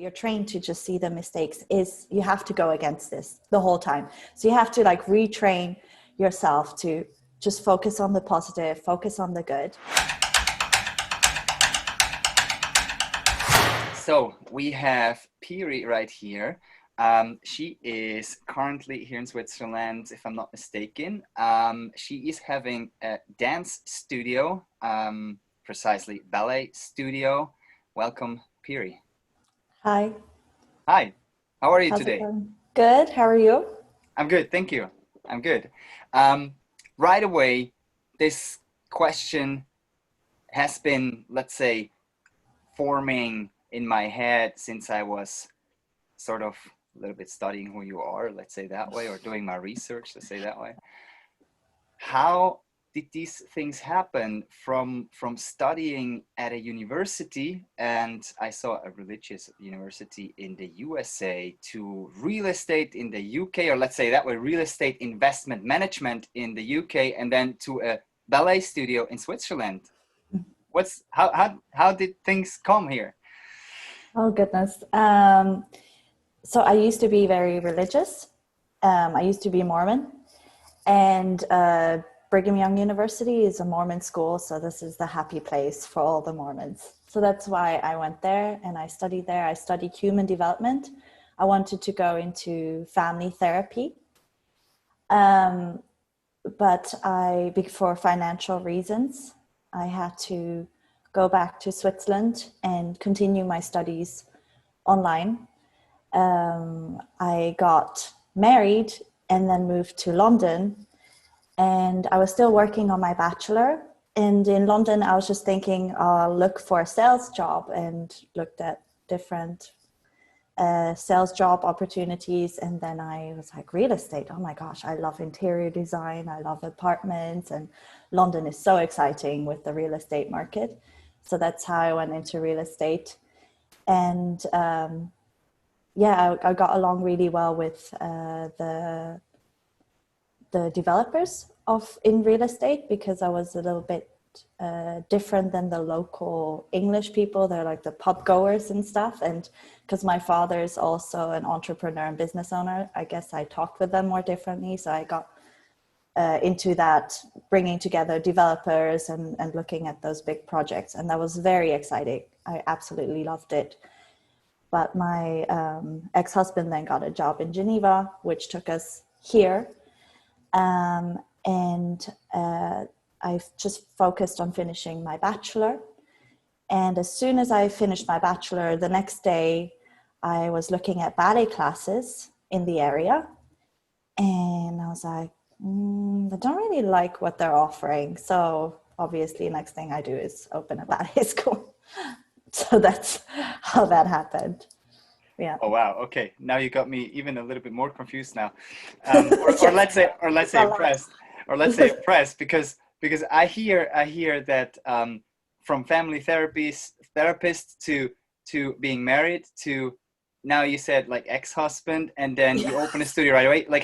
you're trained to just see the mistakes, is you have to go against this the whole time. So you have to like retrain yourself to just focus on the positive, focus on the good. So we have Piri right here. She is currently here in Switzerland, if I'm not mistaken. She is having a dance studio, precisely ballet studio. Welcome, Piri. Hi. Hi. How are you How's it today? going? Good. How are you? I'm good, thank you. I'm good. Right away, this question has been, let's say, forming in my head since I was sort of a little bit studying who you are, let's say that way, or doing my research, let's say that way. How did these things happen from studying at a university, and I saw a religious university in the USA, to real estate in the UK, or let's say that way, real estate investment management in the UK, and then to a ballet studio in Switzerland? How did things come here? Oh, goodness. So I used to be very religious. I used to be Mormon, and Brigham Young University is a Mormon school. So this is the happy place for all the Mormons. So that's why I went there and I studied there. I studied human development. I wanted to go into family therapy. But for financial reasons, I had to go back to Switzerland and continue my studies online. I got married and then moved to London, and I was still working on my bachelor. And in London, I was just thinking, I'll look for a sales job, and looked at different sales job opportunities. And then I was like, real estate, oh my gosh, I love interior design, I love apartments, and London is so exciting with the real estate market. So that's how I went into real estate. And I got along really well with the developers in real estate, because I was a little bit different than the local English people. They're like the pub goers and stuff. And because my father is also an entrepreneur and business owner, I guess I talked with them more differently. So I got into that, bringing together developers and looking at those big projects. And that was very exciting. I absolutely loved it. But my ex-husband then got a job in Geneva, which took us here. I've just focused on finishing my bachelor. And as soon as I finished my bachelor, the next day I was looking at ballet classes in the area. And I was like, I don't really like what they're offering. So obviously, next thing I do is open a ballet school. So that's how that happened. Yeah. Oh wow. Okay. Now you got me even a little bit more confused now, or let's say impressed, because I hear that from family therapist to being married to now, you said like ex-husband, and then you open a studio right away. Like,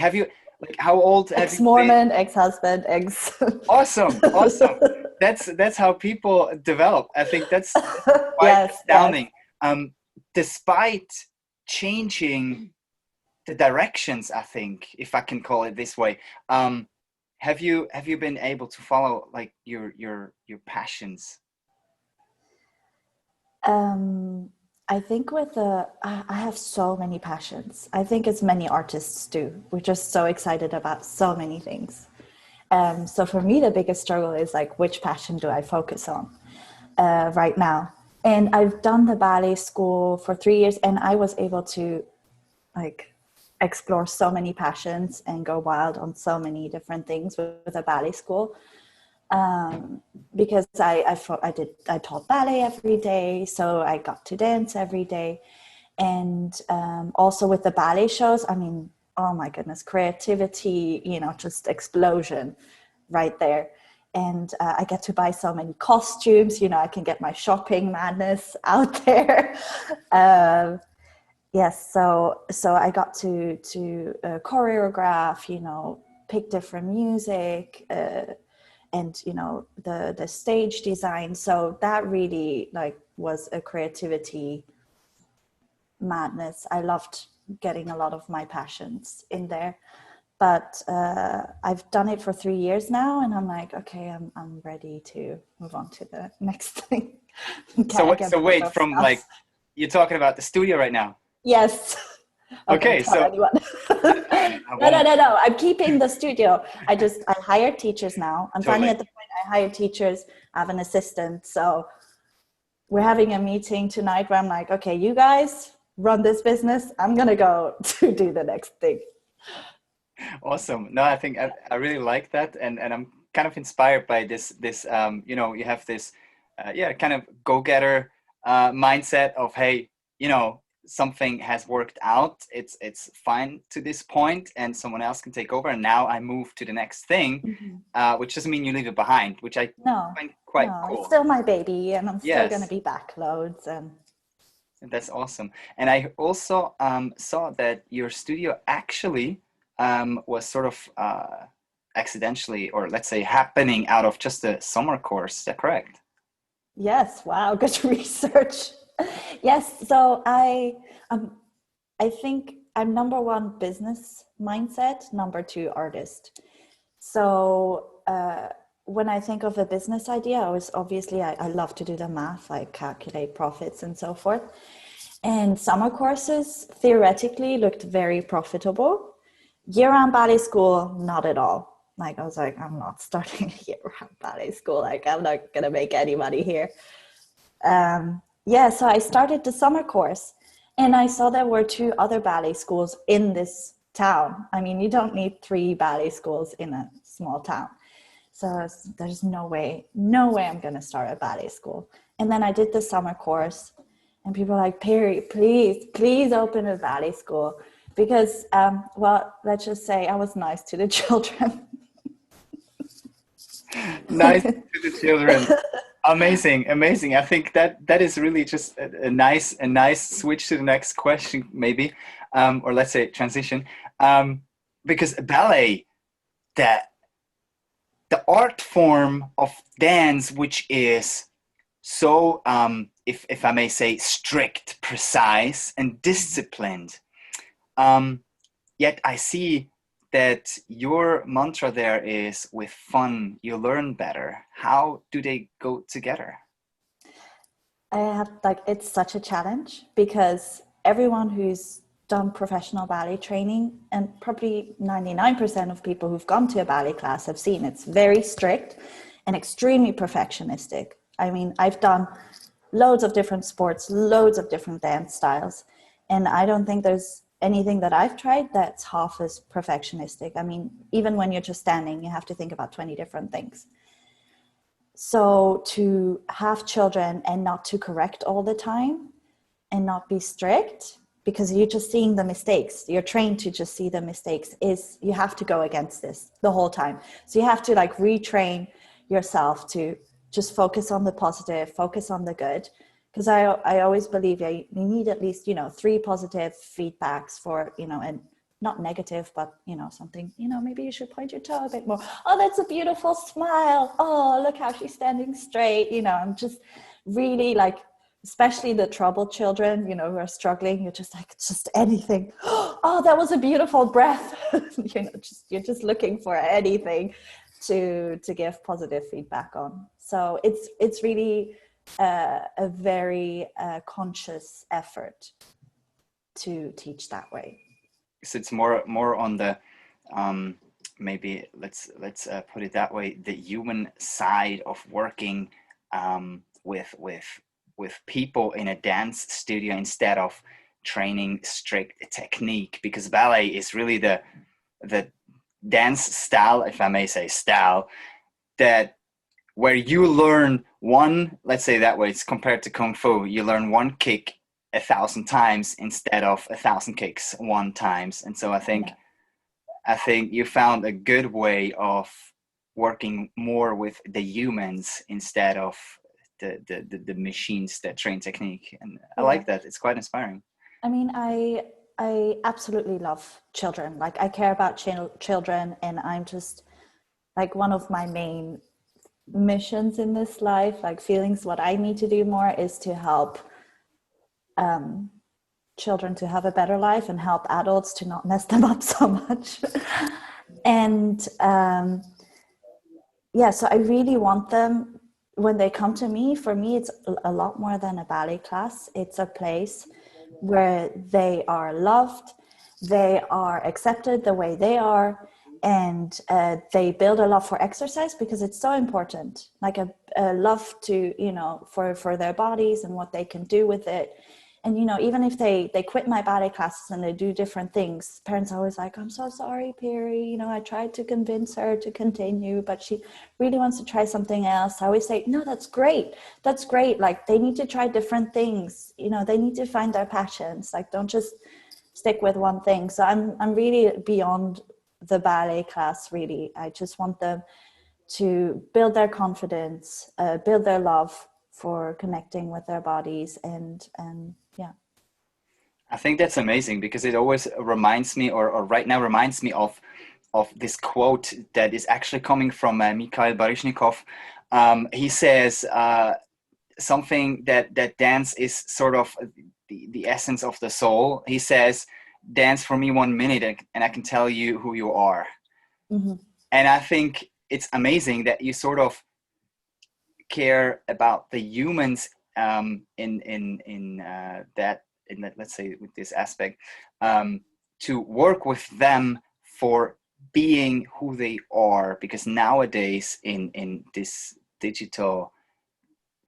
how old have you been? Ex-Mormon, ex-husband, ex. Awesome. That's how people develop. I think that's quite Yes, astounding. yes. Despite changing the directions, I think, if I can call it this way, have you been able to follow like your passions? I think I have so many passions. I think as many artists do. We're just so excited about so many things. So for me, the biggest struggle is like, which passion do I focus on right now? And I've done the ballet school for 3 years, and I was able to like explore so many passions and go wild on so many different things with a ballet school. Because I taught ballet every day, so I got to dance every day. And also with the ballet shows, I mean, oh my goodness, creativity, just explosion right there. And I get to buy so many costumes, I can get my shopping madness out there. Yes, so I got to choreograph, pick different music, and the stage design. So that really like was a creativity madness. I loved getting a lot of my passions in there. But I've done it for 3 years now, and I'm like, okay, I'm ready to move on to the next thing. So wait, from like, you're talking about the studio right now? Yes. Oh, Okay, don't tell anyone. I No. I'm keeping the studio. I hire teachers now. I'm finally totally. at the point I hire teachers. I have an assistant. So we're having a meeting tonight where I'm like, okay, you guys run this business. I'm going to go to do the next thing. Awesome. No, I think I really like that, and I'm kind of inspired by this you know, you have this yeah, kind of go-getter mindset of, hey, you know, something has worked out, it's fine to this point, and someone else can take over, and now I move to the next thing, which doesn't mean you leave it behind, which I find quite cool. It's still my baby, and I'm still going to be back loads, and that's awesome. And I also saw that your studio actually was sort of accidentally, or let's say happening out of just a summer course. Is that correct? Yes. Wow. Good research. Yes. So I think I'm number one business mindset, number two artist. So when I think of a business idea, I love to do the math, like calculate profits and so forth. And summer courses theoretically looked very profitable. Year-round ballet school, not at all. Like I was like, I'm not starting a year-round ballet school. Like I'm not gonna make any money here. So I started the summer course, and I saw there were 2 other ballet schools in this town. I mean, you don't need 3 ballet schools in a small town. So there's no way I'm gonna start a ballet school. And then I did the summer course, and people were like, Piri, please open a ballet school. Because, well, let's just say I was nice to the children. Nice to the children. Amazing. I think that is really just a nice switch to the next question, maybe, or let's say transition, because ballet, that the art form of dance, which is so, if I may say, strict, precise, and disciplined. Yet I see that your mantra there is, with fun, you learn better. How do they go together? It's such a challenge, because everyone who's done professional ballet training, and probably 99% of people who've gone to a ballet class have seen it's very strict and extremely perfectionistic. I mean, I've done loads of different sports, loads of different dance styles, and I don't think there's anything that I've tried that's half as perfectionistic. I mean, even when you're just standing, you have to think about 20 different things. So to have children and not to correct all the time and not be strict, because you're just seeing the mistakes, you're trained to just see the mistakes, is you have to go against this the whole time. So you have to like retrain yourself to just focus on the positive, focus on the good. Because I always believe you need at least, 3 positive feedbacks for, and not negative, but, something, maybe you should point your toe a bit more. Oh, that's a beautiful smile. Oh, look how she's standing straight. I'm just really like, especially the troubled children, who are struggling, you're just like, just anything. Oh, that was a beautiful breath. You're just looking for anything to give positive feedback on. So it's really a very conscious effort to teach that way. So it's more on the maybe let's put it that way, the human side of working with people in a dance studio, instead of training strict technique, because ballet is really the dance style, if I may say style, that where you learn one, let's say that way, it's compared to Kung Fu, you learn one kick 1,000 times instead of 1,000 kicks one times. And so I think you found a good way of working more with the humans instead of the machines that train technique. And I like that. It's quite inspiring. I mean, I absolutely love children. Like, I care about children, and I'm just like, one of my main missions in this life, like feelings, what I need to do more is to help children to have a better life and help adults to not mess them up so much. And so I really want them, when they come to me, for me, it's a lot more than a ballet class. It's a place where they are loved, they are accepted the way they are, and they build a love for exercise, because it's so important, like a love to, for their bodies and what they can do with it. And, even if they quit my ballet classes and they do different things, parents are always like, I'm so sorry, Piri. I tried to convince her to continue, but she really wants to try something else. I always say, no, that's great. That's great. Like, they need to try different things. They need to find their passions. Like, don't just stick with one thing. So I'm really beyond the ballet class, really. I just want them to build their confidence, build their love for connecting with their bodies, and yeah. I think that's amazing, because it always reminds me, or right now reminds me of this quote that is actually coming from Mikhail Baryshnikov. He says something that dance is sort of the essence of the soul. He says, dance for me 1 minute and I can tell you who you are. Mm-hmm. And I think it's amazing that you sort of care about the humans in that, let's say, with this aspect, to work with them for being who they are, because nowadays in this digital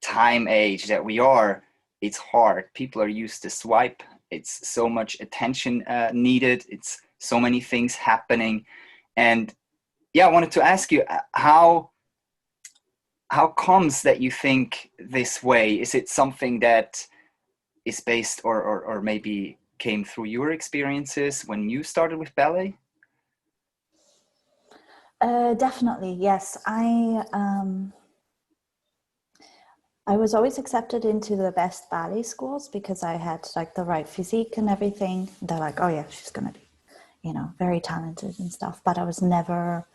time age that we are, it's hard. People are used to swipe. It's so much attention needed. It's so many things happening. And I wanted to ask you, how comes that you think this way? Is it something that is based or maybe came through your experiences when you started with ballet? Definitely, yes. I was always accepted into the best ballet schools because I had like the right physique and everything. They're like, oh yeah, she's gonna be, very talented and stuff. But I was never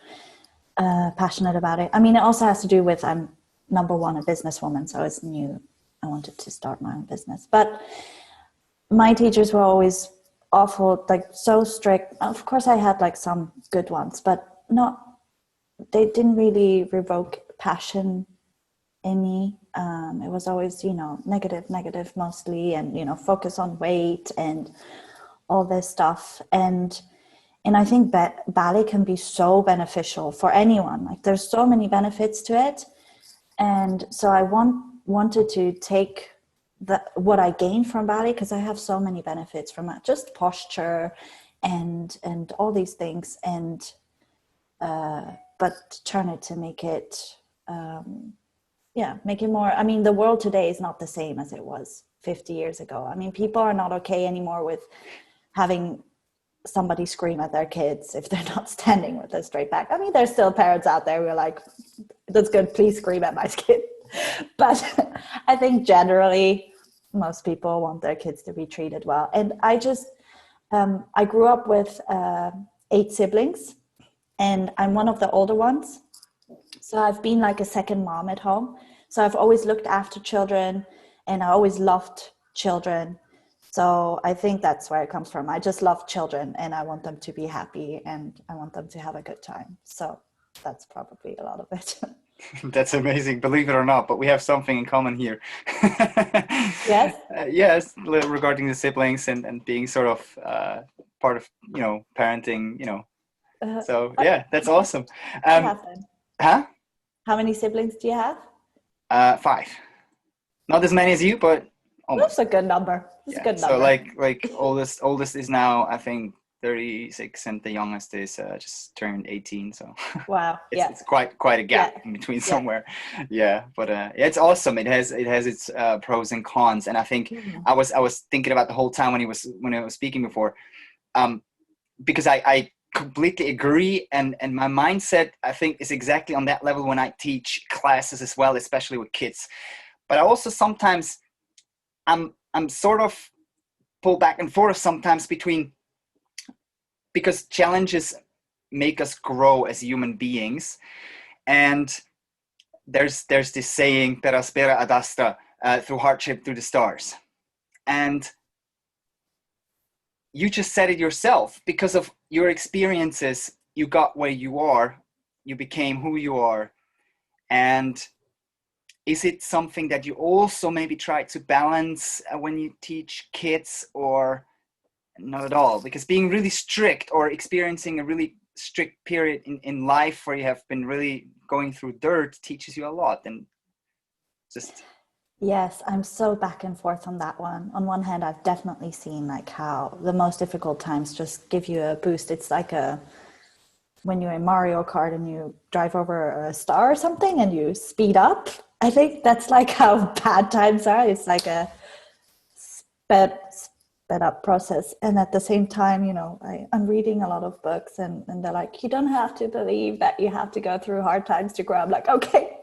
passionate about it. I mean, it also has to do with I'm number one, a businesswoman, so I always knew I wanted to start my own business. But my teachers were always awful, like so strict. Of course, I had like some good ones, but they didn't really revoke passion in me. It was always, negative mostly, and, focus on weight and all this stuff. And I think ballet can be so beneficial for anyone. Like, there's so many benefits to it. And so I wanted to take what I gained from ballet, because I have so many benefits from it, just posture and all these things, and but turn it to make it make it more. I mean, the world today is not the same as it was 50 years ago. I mean, people are not okay anymore with having somebody scream at their kids if they're not standing with a straight back. I mean, there's still parents out there who are like, that's good, please scream at my kid. But I think generally most people want their kids to be treated well. And I just, I grew up with 8 siblings, and I'm one of the older ones. So I've been like a second mom at home. So I've always looked after children, and I always loved children. So I think that's where it comes from. I just love children, and I want them to be happy, and I want them to have a good time. So that's probably a lot of it. That's amazing, believe it or not, but we have something in common here. Yes? Yes, regarding the siblings and being sort of part of, parenting, So yeah, that's awesome. Huh? How many siblings do you have? 5. Not as many as you, but almost. That's a good number. That's a good number. So like oldest is now, I think, 36, and the youngest is just turned 18. So wow, it's quite a gap in between somewhere. Yeah, but it's awesome. It has its pros and cons, and I think I was thinking about the whole time when I was speaking before, because I completely agree, and my mindset, I think, is exactly on that level when I teach classes as well, especially with kids. But I also sometimes I'm sort of pull back and forth sometimes because challenges make us grow as human beings. And there's this saying, per aspera ad astra, through hardship, through the stars. And you just said it yourself, because of your experiences, you got where you are, you became who you are. And is it something that you also maybe try to balance when you teach kids, or not at all? Because being really strict, or experiencing a really strict period in life where you have been really going through dirt, teaches you a lot. And just... Yes, I'm so back and forth on that one. On one hand, I've definitely seen like how the most difficult times just give you a boost. It's like when you're in Mario Kart and you drive over a star or something and you speed up. I think that's like how bad times are. It's like a sped up process. And at the same time, you know, I'm reading a lot of books and they're like, you don't have to believe that you have to go through hard times to grow. I'm like, okay.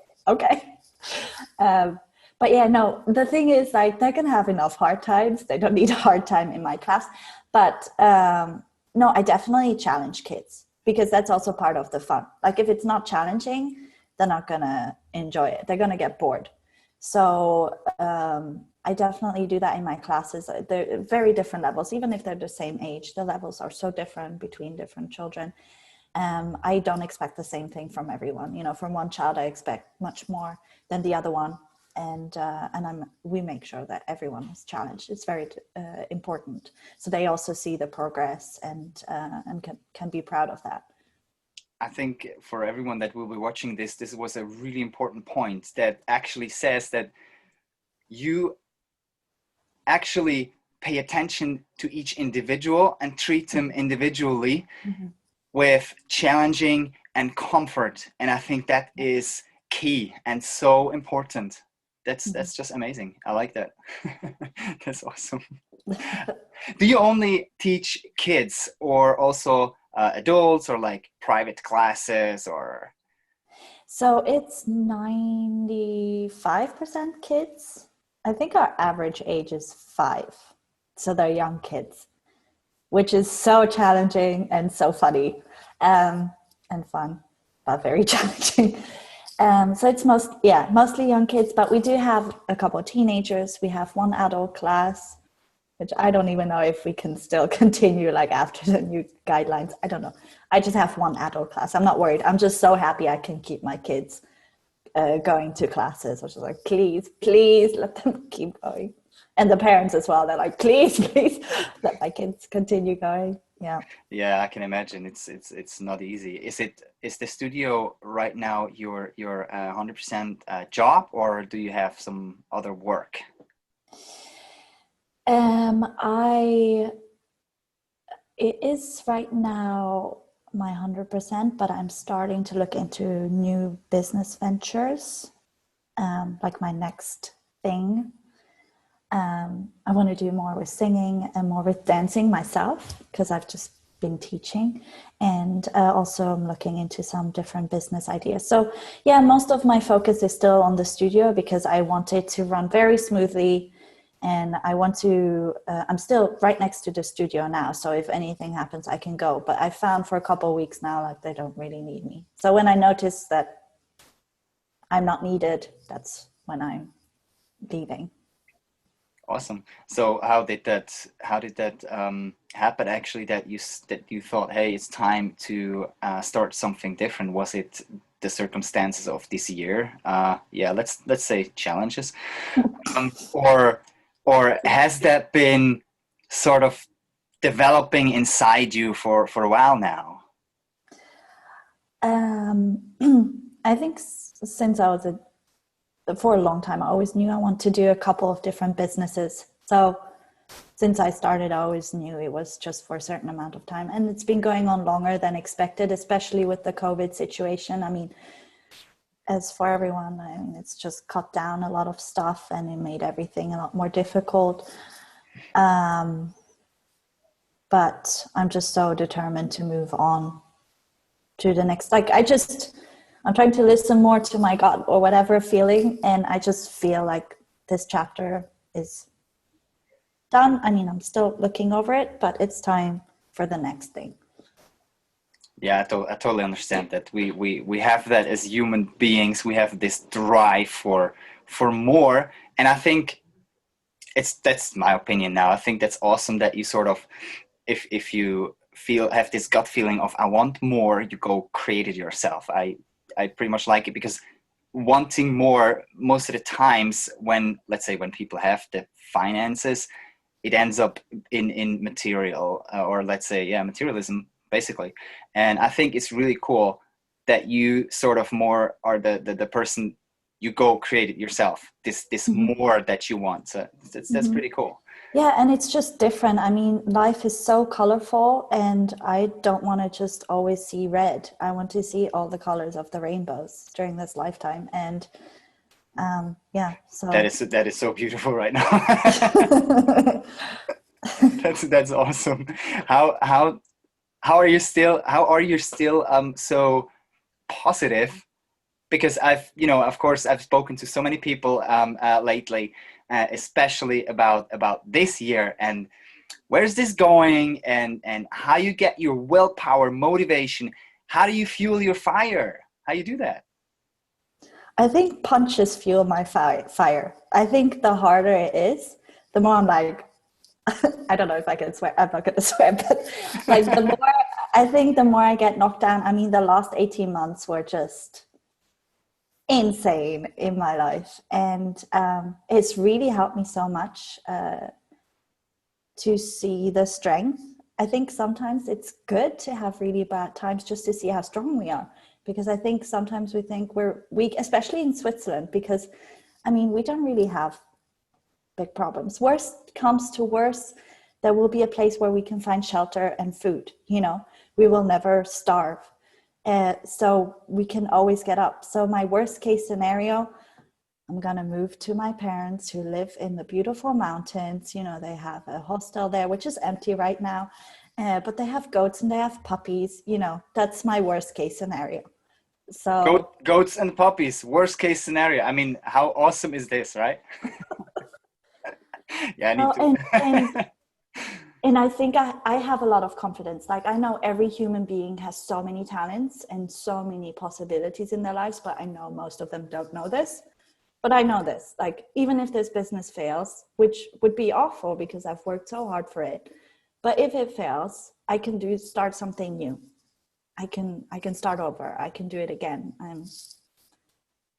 But yeah, no, the thing is, like, they can have enough hard times. They don't need a hard time in my class. But no, I definitely challenge kids, because that's also part of the fun. Like, if it's not challenging, they're not going to enjoy it. They're going to get bored. So I definitely do that in my classes. They're very different levels. Even if they're the same age, the levels are so different between different children. I don't expect the same thing from everyone. You know, from one child, I expect much more than the other one. And we make sure that everyone is challenged. It's very important, so they also see the progress and can be proud of that. I think for everyone that will be watching this was a really important point, that actually says that you actually pay attention to each individual and treat them individually, mm-hmm. with challenging and comfort. And I think that is key and so important. That's just amazing. I like that. That's awesome. Do you only teach kids, or also adults, or like private classes, or? So it's 95% kids. I think our average age is 5. So they're young kids, which is so challenging and so funny, and fun, but very challenging. So it's mostly young kids, but we do have a couple of teenagers. We have one adult class, which I don't even know if we can still continue like after the new guidelines. I don't know. I just have one adult class. I'm not worried. I'm just so happy I can keep my kids going to classes. I was just like, please let them keep going. And the parents as well. They're like, please let my kids continue going. Yeah, I can imagine. It's not easy. Is the studio right now your 100% job, or do you have some other work? It is right now my 100%, but I'm starting to look into new business ventures, like my next thing. I want to do more with singing and more with dancing myself, because I've just been teaching, and also I'm looking into some different business ideas. So yeah, most of my focus is still on the studio, because I want it to run very smoothly, and I want to, I'm still right next to the studio now, so if anything happens, I can go. But I found for a couple of weeks now, like, they don't really need me. So when I notice that I'm not needed, that's when I'm leaving. Awesome. So how did that happen actually, that you thought, hey, it's time to start something different? Was it the circumstances of this year? Let's say challenges, or has that been sort of developing inside you for a while now? I think since I was for a long time, I always knew I wanted to do a couple of different businesses. So since I started, I always knew it was just for a certain amount of time. And it's been going on longer than expected, especially with the COVID situation. I mean, as for everyone, I mean, it's just cut down a lot of stuff, and it made everything a lot more difficult. But I'm just so determined to move on to the next, I'm trying to listen more to my gut or whatever feeling. And I just feel like this chapter is done. I mean, I'm still looking over it, but it's time for the next thing. Yeah, I totally understand that. We have that as human beings. We have this drive for more. And I think that's my opinion now. I think that's awesome that you sort of if you have this gut feeling of I want more, you go create it yourself. I pretty much like it, because wanting more, most of the times when, let's say, when people have the finances, it ends up in material, or let's say, yeah, materialism basically. And I think it's really cool that you sort of more are the person, you go create it yourself, this more that you want. So that's pretty cool. Yeah, and it's just different. I mean, life is so colorful, and I don't want to just always see red. I want to see all the colors of the rainbows during this lifetime. And yeah, so that is so beautiful right now. That's awesome. How are you still so positive? Because I've, of course, I've spoken to so many people lately, especially about this year and where's this going, and how you get your willpower, motivation. How do you fuel your fire? How you do that? I think punches fuel my fire. I think the harder it is, the more I'm like, I don't know if I can swear. I'm not going to swear, but like the more I get knocked down. I mean, the last 18 months were just insane in my life, and it's really helped me so much to see the strength. I think sometimes it's good to have really bad times just to see how strong we are, because I think sometimes we think we're weak, especially in Switzerland, because I mean, we don't really have big problems. Worst comes to worst, there will be a place where we can find shelter and food. We will never starve. So we can always get up. So my worst case scenario, I'm going to move to my parents who live in the beautiful mountains. They have a hostel there, which is empty right now. But they have goats and they have puppies. That's my worst case scenario. So goats and puppies, worst case scenario. I mean, how awesome is this, right? Yeah, I need to. And I think I have a lot of confidence. Like, I know every human being has so many talents and so many possibilities in their lives, but I know most of them don't know this. But I know this, like, even if this business fails, which would be awful because I've worked so hard for it. But if it fails, I can start something new. I can start over. I can do it again.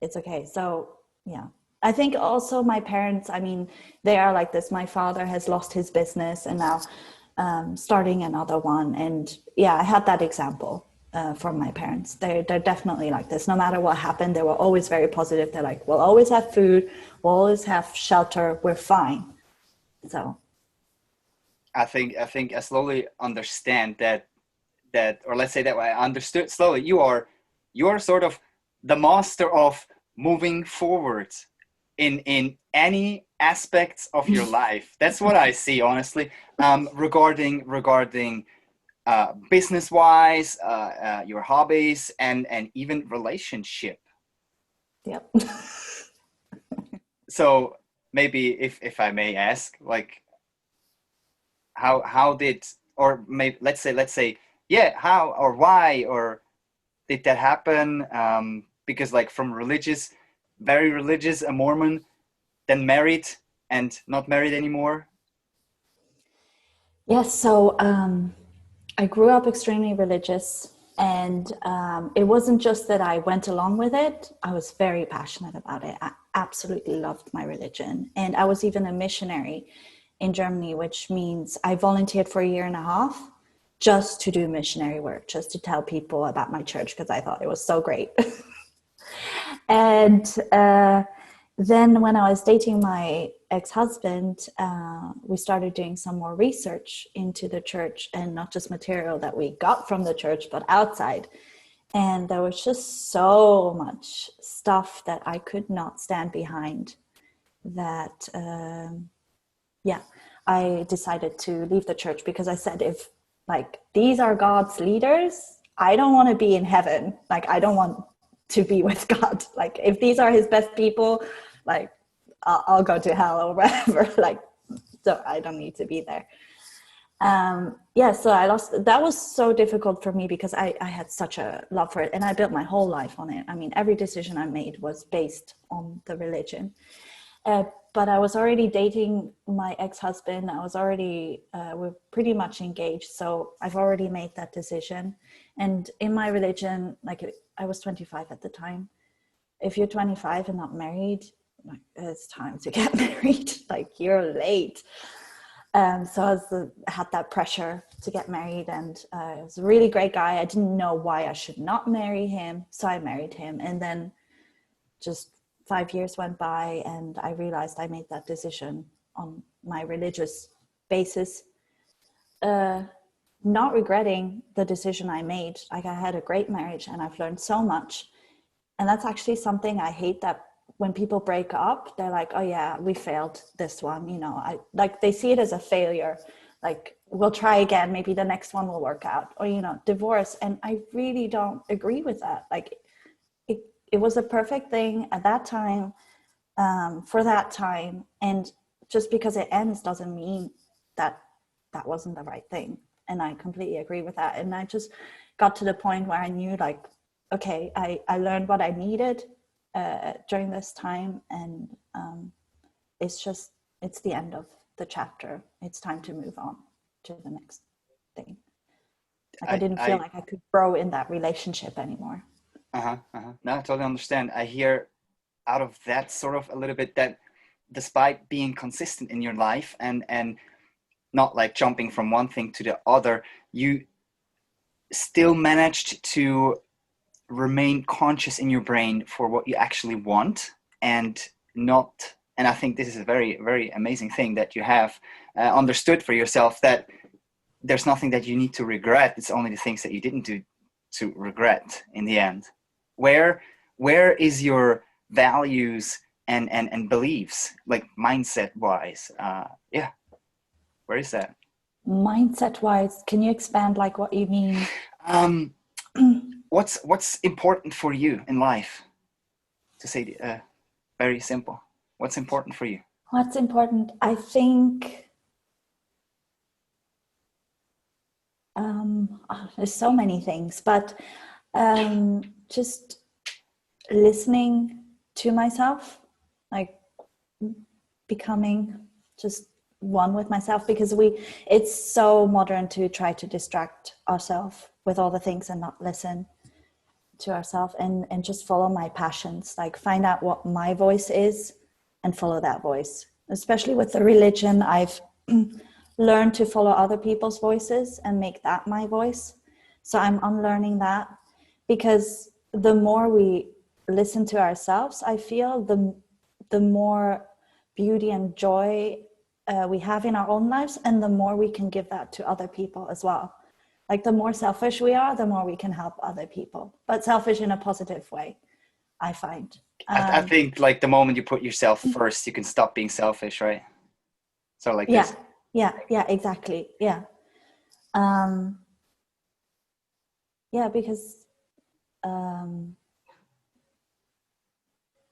It's okay. So yeah. I think also my parents, I mean, they are like this. My father has lost his business and now starting another one. And yeah, I had that example from my parents. They're definitely like this. No matter what happened, they were always very positive. They're like, we'll always have food. We'll always have shelter. We're fine. So I think I slowly understand that, or let's say that I understood slowly. You are sort of the master of moving forward in any aspects of your life. That's what I see, honestly. Regarding business wise, your hobbies, and even relationship. yep. So maybe if I may ask, like, how did, or maybe let's say yeah, how or why or did that happen? Because like from very religious, a Mormon, then married and not married anymore. Yes. So I grew up extremely religious, and it wasn't just that I went along with it. I was very passionate about it. I absolutely loved my religion. And I was even a missionary in Germany, which means I volunteered for 1.5 years just to do missionary work, just to tell people about my church, because I thought it was so great. And then when I was dating my ex-husband, we started doing some more research into the church, and not just material that we got from the church, but outside. And there was just so much stuff that I could not stand behind that, I decided to leave the church, because I said, if like these are God's leaders, I don't want to be in heaven. Like, I don't want to be with God. Like, if these are his best people, like I'll go to hell or whatever. Like, so I don't need to be there. So that was so difficult for me, because I had such a love for it, and I built my whole life on it. I mean, every decision I made was based on the religion. But I was already dating my ex-husband. I was already, we're pretty much engaged. So I've already made that decision. And in my religion, like I was 25 at the time. If you're 25 and not married, like, it's time to get married. Like, you're late. So I had that pressure to get married, and it was a really great guy. I didn't know why I should not marry him, so I married him. And then just 5 years went by, and I realized I made that decision on my religious basis, not regretting the decision I made. Like, I had a great marriage, and I've learned so much. And that's actually something I hate, that when people break up, they're like, oh yeah, we failed this one, you know. I like, they see it as a failure, like, we'll try again, maybe the next one will work out, or, you know, divorce. And I really don't agree with that. Like, it was a perfect thing at that time, for that time, and just because it ends doesn't mean that that wasn't the right thing. And I completely agree with that. And I just got to the point where I knew, like, okay, I learned what I needed during this time, and it's the end of the chapter. It's time to move on to the next thing. Like, I didn't feel like I could grow in that relationship anymore. No, I totally understand. I hear out of that sort of a little bit that despite being consistent in your life and not like jumping from one thing to the other, you still managed to remain conscious in your brain for what you actually want, and not, and I think this is a very, very amazing thing that you have understood for yourself, that there's nothing that you need to regret. It's only the things that you didn't do to regret in the end. Where is your values and beliefs, like mindset wise? Yeah, where is that? Mindset wise, can you expand, like, what you mean? What's important for you in life? To say very simple, what's important for you? What's important? I think there's so many things, but just listening to myself, like becoming just one with myself, because it's so modern to try to distract ourselves with all the things and not listen to ourselves, and just follow my passions, like find out what my voice is and follow that voice. Especially with the religion, I've learned to follow other people's voices and make that my voice. So I'm unlearning that, because the more we listen to ourselves, I feel the more beauty and joy we have in our own lives, and the more we can give that to other people as well. Like, the more selfish we are, the more we can help other people, but selfish in a positive way, I find. I think, like, the moment you put yourself first, you can stop being selfish, right? So like this. Yeah, exactly. Yeah. Because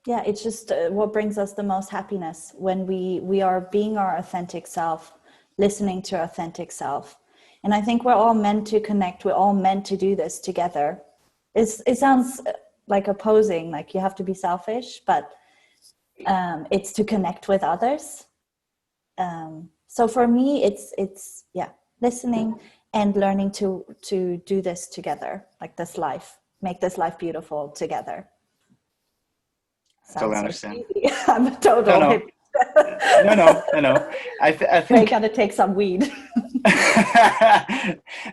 it's just what brings us the most happiness, when we are being our authentic self, listening to our authentic self. And I think we're all meant to connect. We're all meant to do this together. It sounds like opposing, like you have to be selfish, but it's to connect with others. So for me, it's listening and learning to do this together, like this life, make this life beautiful together. Totally understand. So I'm a total hippie. No. I think I gotta take some weed.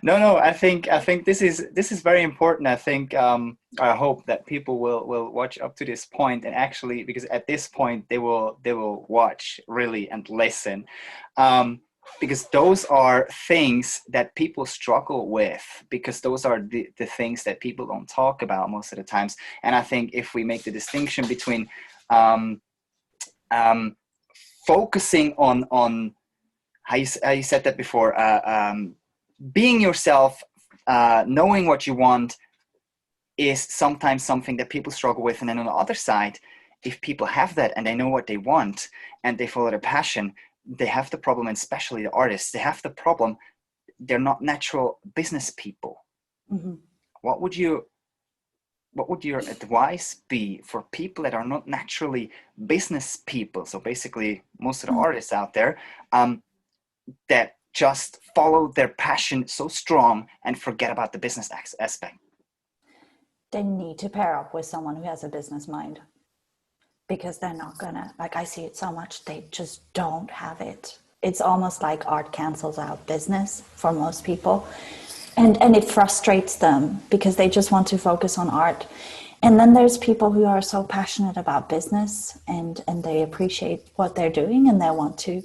No. I think this is very important. I think I hope that people will watch up to this point, and actually, because at this point they will watch really and listen, because those are things that people struggle with, because those are the things that people don't talk about most of the times. And I think if we make the distinction between focusing on how you said that before, being yourself, knowing what you want, is sometimes something that people struggle with. And then on the other side, if people have that and they know what they want and they follow their passion, they have the problem, and especially the artists, they have the problem, they're not natural business people. Mm-hmm. What would you what would your advice be for people that are not naturally business people? So basically most of the artists out there that just follow their passion so strong and forget about the business aspect. They need to pair up with someone who has a business mind, because they're not gonna, like, I see it so much, they just don't have it. It's almost like art cancels out business for most people. And it frustrates them because they just want to focus on art. And then there's people who are so passionate about business and they appreciate what they're doing and they want to,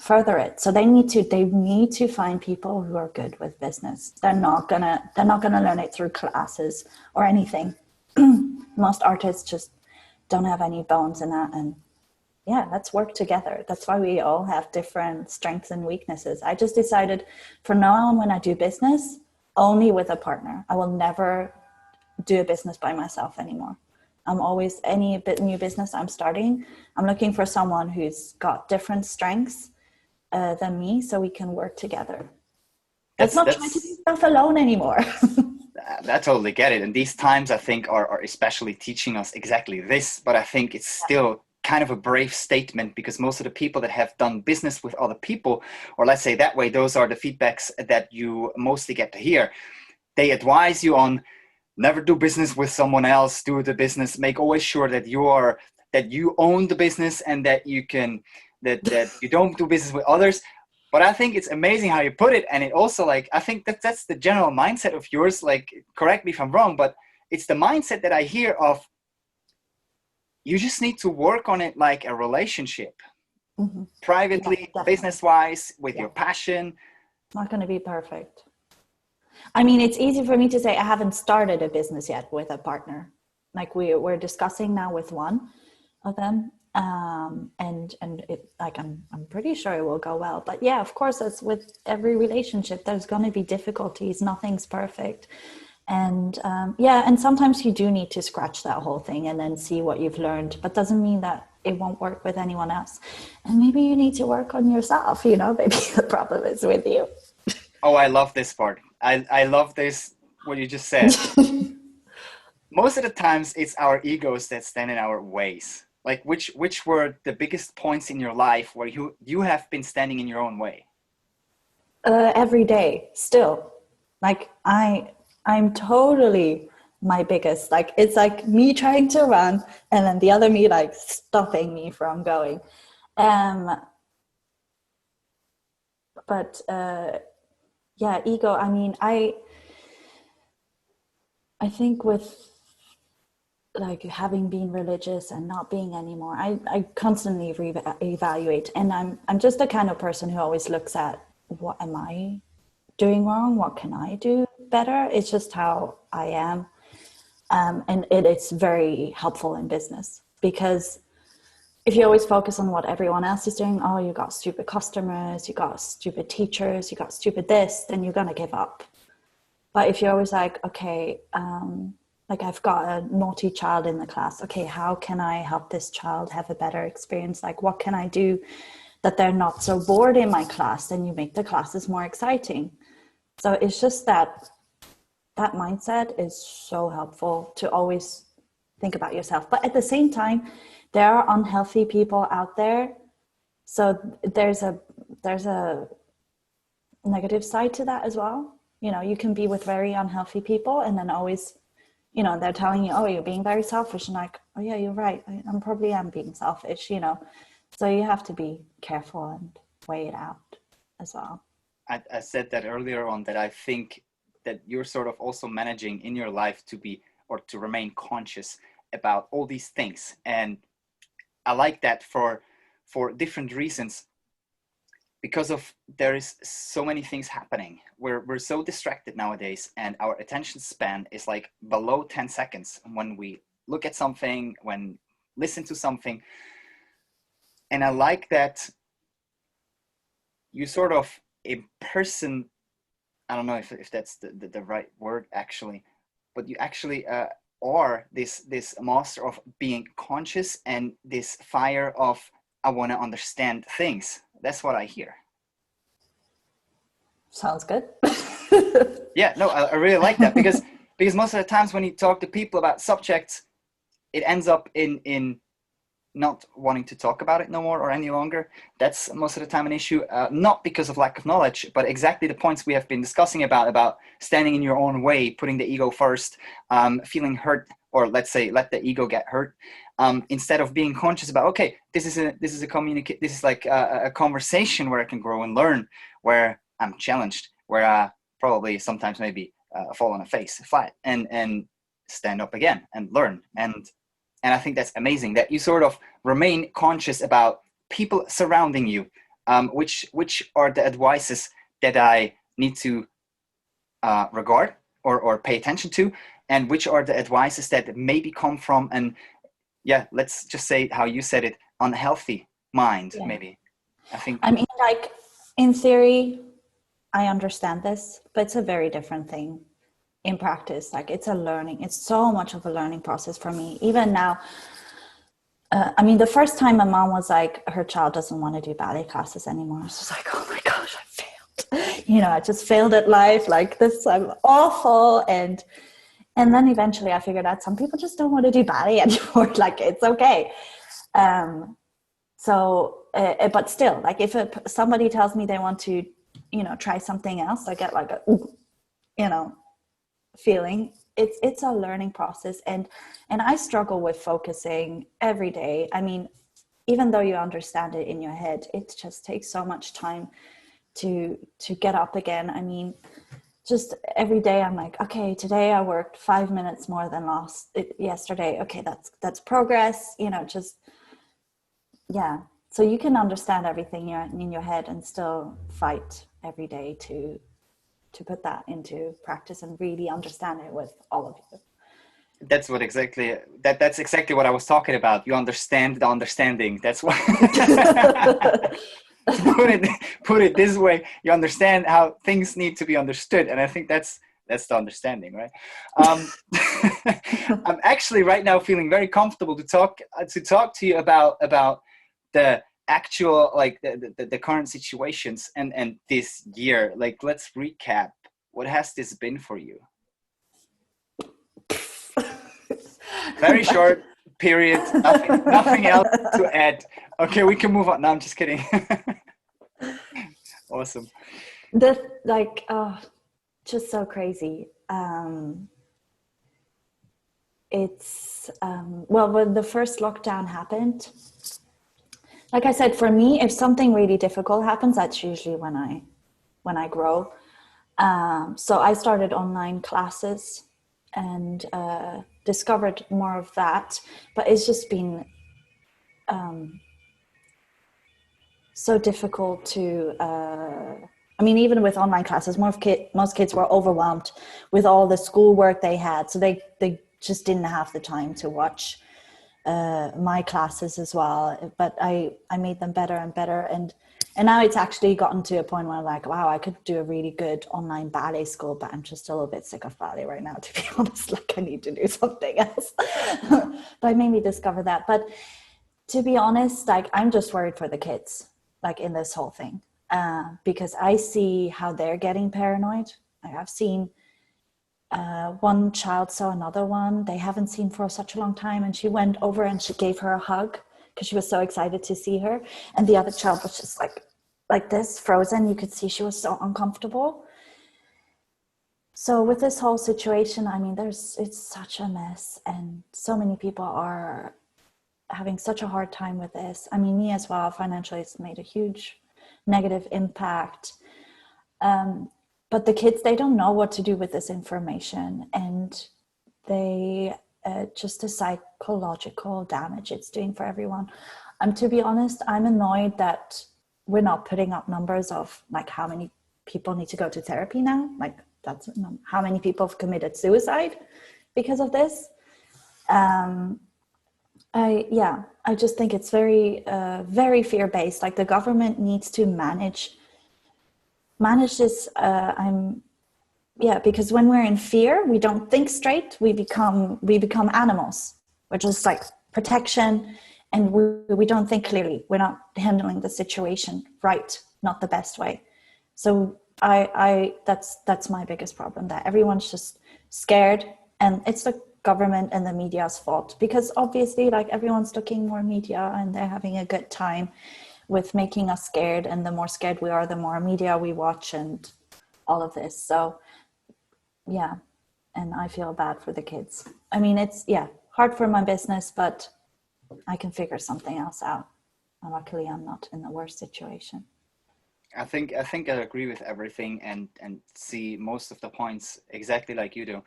further it. So they need to find people who are good with business. They're not gonna learn it through classes or anything. Most artists just don't have any bones in that. And yeah, let's work together. That's why we all have different strengths and weaknesses. I just decided from now on, when I do business, only with a partner. I will never do a business by myself anymore. I'm always, any new business I'm starting, I'm looking for someone who's got different strengths than me, so we can work together. Let's not try to do stuff alone anymore. I totally get it. And these times, I think, are especially teaching us exactly this. But I think it's still kind of a brave statement, because most of the people that have done business with other people, or let's say that way, those are the feedbacks that you mostly get to hear. They advise you on never do business with someone else, do the business, make always sure that you own the business and that you can, that you don't do business with others. But I think it's amazing how you put it. And it also, like, I think that's the general mindset of yours. Like, correct me if I'm wrong, but it's the mindset that I hear of, you just need to work on it like a relationship, privately, business-wise, with your passion. It's not going to be perfect. I mean, it's easy for me to say I haven't started a business yet with a partner. Like we're discussing now with one of them, and it, like, I'm pretty sure it will go well. But yeah, of course, as with every relationship, there's going to be difficulties. Nothing's perfect. And and sometimes you do need to scratch that whole thing and then see what you've learned, but doesn't mean that it won't work with anyone else. And maybe you need to work on yourself, maybe the problem is with you. Oh, I love this part. I love this, what you just said. Most of the times it's our egos that stand in our ways. Like which were the biggest points in your life where you have been standing in your own way? Every day still. Like I'm totally my biggest, like, it's like me trying to run and then the other me like stopping me from going. But ego. I mean, I think with like having been religious and not being anymore, I constantly reevaluate, and I'm just the kind of person who always looks at, what am I doing wrong? What can I do better? It's just how I am. And it's very helpful in business, because if you always focus on what everyone else is doing, oh, you got stupid customers, you got stupid teachers, you got stupid this, then you're going to give up. But if you're always like, okay, like I've got a naughty child in the class. Okay, how can I help this child have a better experience? Like, what can I do that they're not so bored in my class? Then you make the classes more exciting. So it's just that mindset is so helpful, to always think about yourself. But at the same time, there are unhealthy people out there. So there's a negative side to that as well. You can be with very unhealthy people and then always, they're telling you, oh, you're being very selfish. And like, oh yeah, you're right. I probably am being selfish, So you have to be careful and weigh it out as well. I said that earlier on, that I think that you're sort of also managing in your life to remain conscious about all these things. And I like that for different reasons, because there is so many things happening. We're so distracted nowadays, and our attention span is like below 10 seconds when we look at something, when listen to something. And I like that you sort of a person, I don't know if that's the right word actually, but you actually are this master of being conscious and this fire of, I want to understand things. That's what I hear. Sounds good. Yeah, no, I really like that, because because most of the times when you talk to people about subjects, it ends up in not wanting to talk about it no more or any longer. That's most of the time an issue, not because of lack of knowledge, but exactly the points we have been discussing about standing in your own way, putting the ego first, feeling hurt, or let's say let the ego get hurt, instead of being conscious about, okay, this is like a conversation where I can grow and learn, where I'm challenged, where I probably sometimes maybe fall on a face flat and stand up again and learn. And I think that's amazing that you sort of remain conscious about people surrounding you, which are the advices that I need to regard or pay attention to, and which are the advices that maybe come from let's just say how you said it, unhealthy mind, maybe. I mean, like, in theory, I understand this, but it's a very different thing in practice. Like, it's so much of a learning process for me. Even now, I mean, the first time my mom was like, her child doesn't want to do ballet classes anymore, I was just like, oh my gosh, I failed. I just failed at life. Like this, I'm awful. And then eventually I figured out some people just don't want to do ballet anymore. Like, it's okay. But still, like, if somebody tells me they want to, try something else, I get like a, feeling. It's a learning process, and I struggle with focusing every day. I mean, even though you understand it in your head, it just takes so much time to get up again. I mean, just every day I'm like, okay, today I worked 5 minutes more than yesterday. Okay, that's progress. So you can understand everything in your head and still fight every day to put that into practice and really understand it with all of you. That's exactly what I was talking about. You understand the understanding. That's what put it this way. You understand how things need to be understood, and I think that's the understanding, right? I'm actually right now feeling very comfortable to talk to you about the actual, like, the current situations and this year. Like, let's recap. What has this been for you? Very short period. Nothing else to add. Okay, we can move on. No, I'm just kidding. Awesome. Just so crazy. It's when the first lockdown happened, like I said, for me, if something really difficult happens, that's usually when I grow. So I started online classes and discovered more of that, but it's just been so difficult to I mean, even with online classes, most kids were overwhelmed with all the schoolwork they had, so they just didn't have the time to watch my classes as well. But I made them better and better, and now it's actually gotten to a point where I'm like, wow, I could do a really good online ballet school, but I'm just a little bit sick of ballet right now, to be honest. Like, I need to do something else. But I made me discover that. But to be honest, like, I'm just worried for the kids, like, in this whole thing, because I see how they're getting paranoid. Like, I've seen one child saw another one they haven't seen for such a long time, and she went over and she gave her a hug because she was so excited to see her, and the other child was just like this, frozen. You could see she was so uncomfortable. So with this whole situation, I mean, it's such a mess, and so many people are having such a hard time with this. I mean, me as well, financially, it's made a huge negative impact. But the kids, they don't know what to do with this information, and they just the psychological damage it's doing for everyone. To be honest, I'm annoyed that we're not putting up numbers of, like, how many people need to go to therapy now. Like, that's how many people have committed suicide because of this. I just think it's very, very fear-based. Like, the government needs to manage this. Because when we're in fear, we don't think straight. We become animals. We're just like protection, and we don't think clearly. We're not handling the situation right, not the best way. So that's my biggest problem, that everyone's just scared, and it's the government and the media's fault, because obviously like everyone's looking more media and they're having a good time with making us scared, and the more scared we are, the more media we watch and all of this. So yeah, and I feel bad for the kids. I mean, it's hard for my business, but I can figure something else out. And luckily I'm not in the worst situation. I think I agree with everything and see most of the points exactly like you do.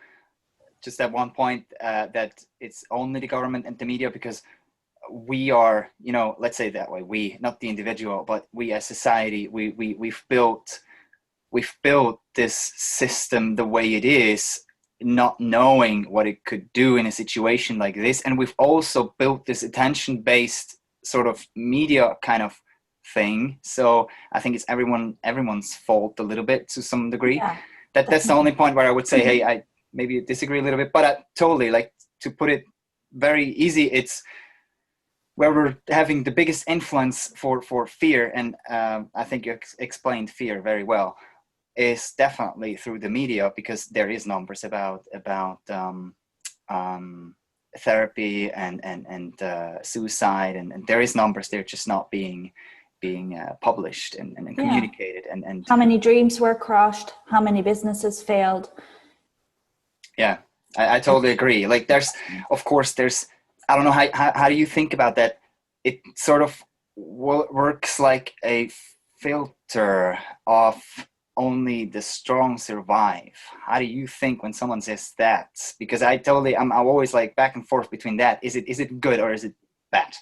Just at one point that it's only the government and the media, because we are, let's say that way, we, not the individual, but we as society, we've built this system the way it is, not knowing what it could do in a situation like this. And we've also built this attention-based sort of media kind of thing. So I think it's everyone's fault a little bit to some degree. Yeah, That's the only point where I would say, hey, I maybe disagree a little bit, but I totally, like, to put it very easy, it's where we're having the biggest influence for fear. And I think you explained fear very well, is definitely through the media, because there is numbers about therapy and suicide, and there is numbers, they're just not being published and communicated. And how many dreams were crushed, how many businesses failed. Yeah, I totally agree. Like there's I don't know, how do you think about that? It sort of works like a filter of only the strong survive. How do you think when someone says that? Because I'm always like back and forth between that. Is it good or is it bad?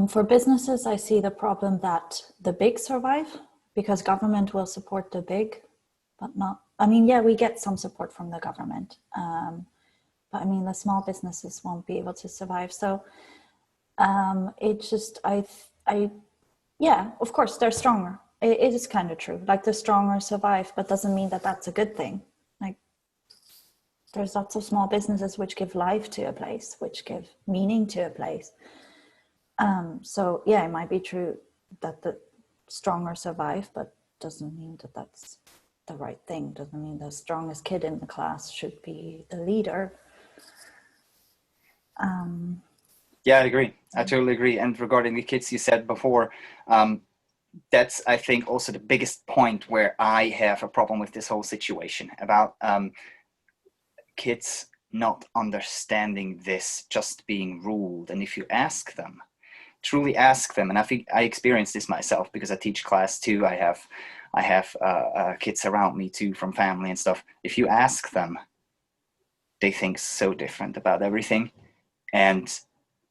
For businesses, I see the problem that the big survive because government will support the big, but not, I mean, yeah, we get some support from the government. But I mean, the small businesses won't be able to survive. So it just, yeah, of course, they're stronger. It is kind of true. Like the stronger survive, but doesn't mean that that's a good thing. Like there's lots of small businesses which give life to a place, which give meaning to a place. So yeah, it might be true that the stronger survive, but doesn't mean that that's the right thing. Doesn't mean the strongest kid in the class should be the leader. Yeah, I agree. I totally agree. And regarding the kids you said before, that's, I think, also the biggest point where I have a problem with this whole situation about kids not understanding this, just being ruled. And if you ask them, truly ask them, and I think I experienced this myself because I teach class too. I have kids around me too from family and stuff. If you ask them, they think so different about everything. And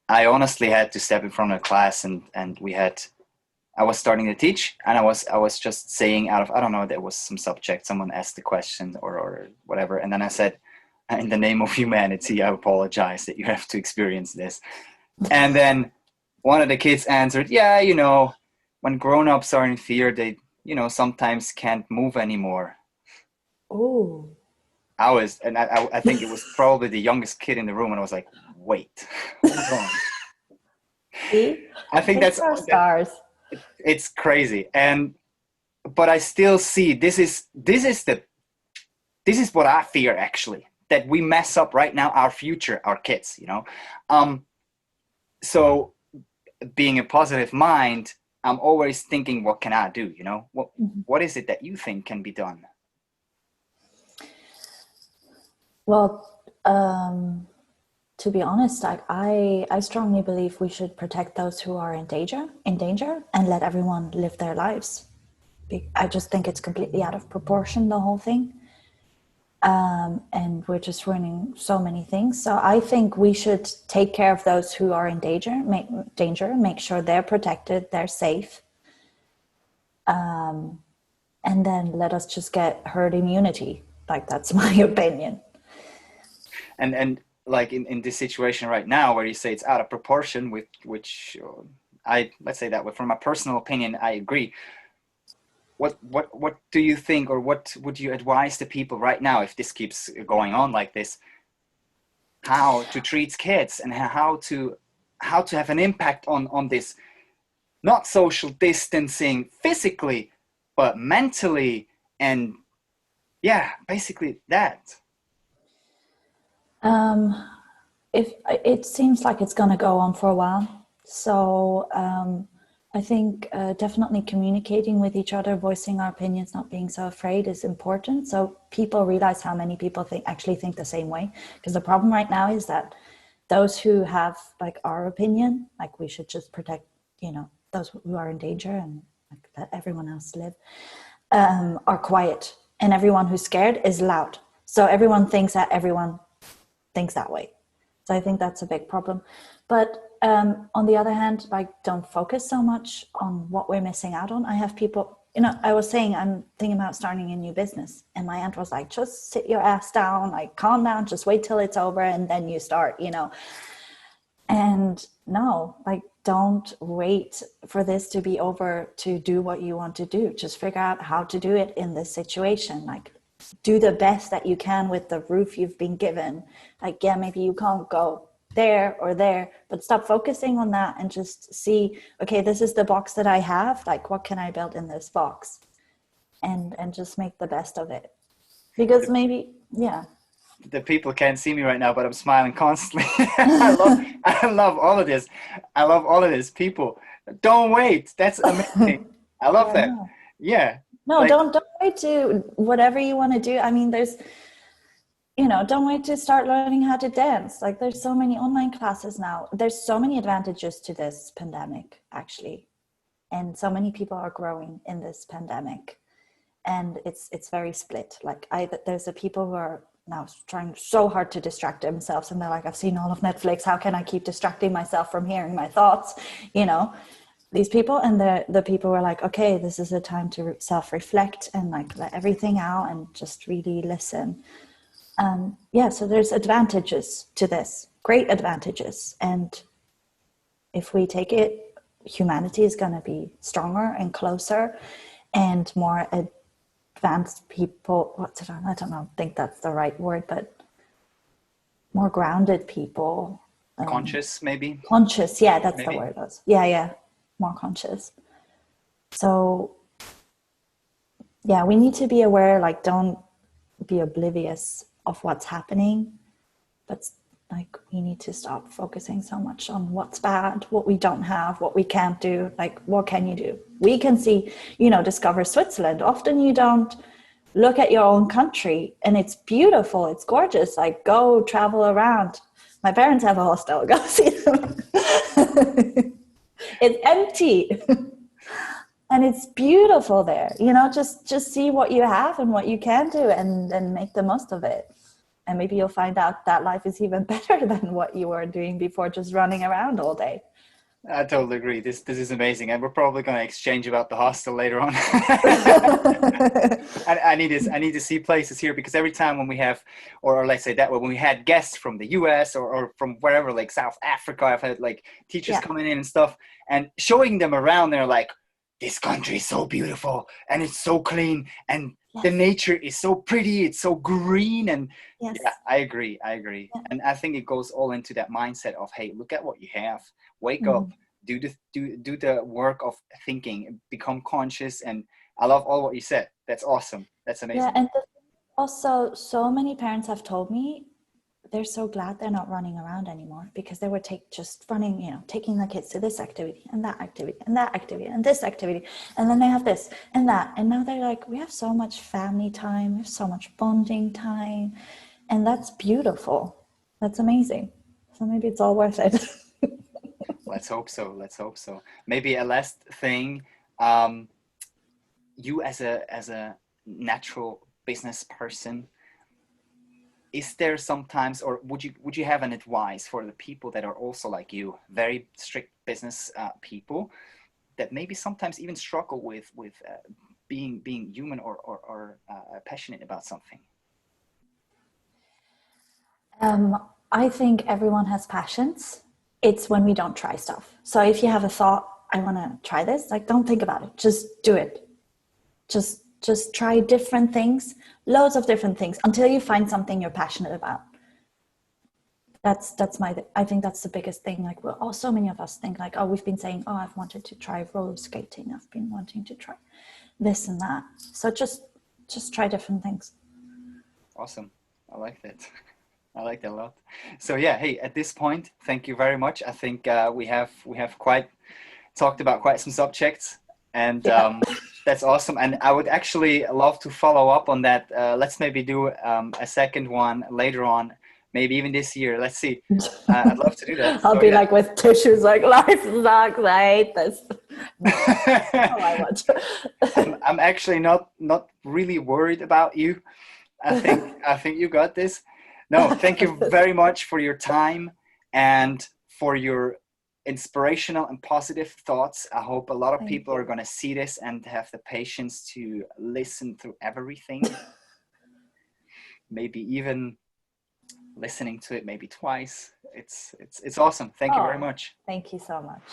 I honestly had to step in front of the class and I was starting to teach, and I was just saying out of, I don't know, there was some subject, someone asked the question or whatever. And then I said, in the name of humanity, I apologize that you have to experience this. And then one of the kids answered, yeah, when grown-ups are in fear, they, sometimes can't move anymore. Oh. I think it was probably the youngest kid in the room, and I was like, wait, hold on. See? I think that's our stars. It's crazy. But I still see this is what I fear, actually, that we mess up right now our future, our kids, so being a positive mind, I'm always thinking, what can I do? What is it that you think can be done? Well, to be honest, I strongly believe we should protect those who are in danger, and let everyone live their lives. I just think it's completely out of proportion, the whole thing. And we're just ruining so many things. So I think we should take care of those who are in danger, make sure they're protected, they're safe. And then let us just get herd immunity. Like, that's my opinion. And like in this situation right now, where you say it's out of proportion, with which let's say that from a personal opinion, I agree. What do you think, or what would you advise the people right now, if this keeps going on like this, how to treat kids and how to have an impact on this, not social distancing physically, but mentally and Yeah, basically that. Um, if it seems like it's going to go on for a while, so I think definitely communicating with each other, voicing our opinions, not being so afraid is important. So people realize how many people actually think the same way. Because the problem right now is that those who have like our opinion, like we should just protect, those who are in danger and like let everyone else live, are quiet, and everyone who's scared is loud. So everyone thinks that everyone thinks that way. So I think that's a big problem. But on the other hand, like, don't focus so much on what we're missing out on. I have people, I was saying I'm thinking about starting a new business, and my aunt was like, just sit your ass down, like calm down, just wait till it's over and then you start, And no, like, don't wait for this to be over to do what you want to do. Just figure out how to do it in this situation. Like, do the best that you can with the roof you've been given. Like, yeah, maybe you can't go there or there, but stop focusing on that and just see, okay, this is the box that I have. Like, what can I build in this box? And just make the best of it. Because maybe, yeah. The people can't see me right now, but I'm smiling constantly. I love all of this. I love all of this. People, don't wait. That's amazing. I love Yeah, that. no. Yeah. No, Like, don't wait to whatever you want to do. I mean, don't wait to start learning how to dance. Like, there's so many online classes now. There's so many advantages to this pandemic, actually. And so many people are growing in this pandemic. And it's very split. Like, there's the people who are now trying so hard to distract themselves, and they're like, I've seen all of Netflix. How can I keep distracting myself from hearing my thoughts? These people, and the people who are like, okay, this is a time to self-reflect and like let everything out and just really listen. So there's advantages to this, great advantages. And if we take it, humanity is going to be stronger and closer and more advanced people. I don't know, think that's the right word, but more grounded people. conscious, maybe. Conscious, yeah, that's the Maybe. word. Yeah, more conscious. So yeah, we need to be aware, like, don't be oblivious of what's happening, but like, we need to stop focusing so much on what's bad, what we don't have, what we can't do. Like, what can you do? We can see, discover Switzerland. Often you don't look at your own country, and it's beautiful, it's gorgeous. Like, go travel around. My parents have a hostel, go see them. It's empty. And it's beautiful there. Just see what you have and what you can do, and make the most of it. And maybe you'll find out that life is even better than what you were doing before, just running around all day. I totally agree. This is amazing, and we're probably going to exchange about the hostel later on. I need this. I need to see places here, because every time when we have, or let's say that way, when we had guests from the US or from wherever, like South Africa, I've had like teachers Yeah. coming in and stuff, and showing them around. They're like, "This country is so beautiful, and it's so clean, and the Yes. nature is so pretty. It's so green." And Yes. yeah, I agree. Yeah. And I think it goes all into that mindset of, hey, look at what you have. Wake up, do the work of thinking, become conscious. And I love all what you said. That's awesome. That's Yeah. amazing. And also, so many parents have told me they're so glad they're not running around anymore, because they were just running, taking the kids to this activity and that activity and that activity and this activity. And then they have this and that. And now they're like, we have so much family time. We have so much bonding time. And that's beautiful. That's amazing. So maybe it's all worth it. Let's hope so. Let's hope so. Maybe a last thing. You as a natural business person, is there sometimes, or would you have an advice for the people that are also like you, very strict business people, that maybe sometimes even struggle with being human, or passionate about something? I think everyone has passions. It's when we don't try stuff. So if you have a thought, I want to try this, like, don't think about it. Just do it. Just try different things, loads of different things, until you find something you're passionate about. I think that's the biggest thing. Like, so many of us think like, oh, we've been saying, oh, I've wanted to try roller skating. I've been wanting to try this and that. So just try different things. Awesome. I like that. I like that a lot. So yeah, hey, at this point, thank you very much. I think we have quite talked about quite some subjects, and Yeah. that's awesome. And I would actually love to follow up on that. Let's maybe do a second one later on, maybe even this year. Let's see. I'd love to do that. I'll So be yeah. like with tissues, like life sucks. I hate this. No, that's all I want. I'm actually not really worried about you. I think you got this. No, thank you very much for your time and for your inspirational and positive thoughts. I hope a lot of Thank people are you. going to see this and have the patience to listen through everything. Maybe even listening to it maybe twice. It's awesome. Thank you very Oh, much. thank you so much.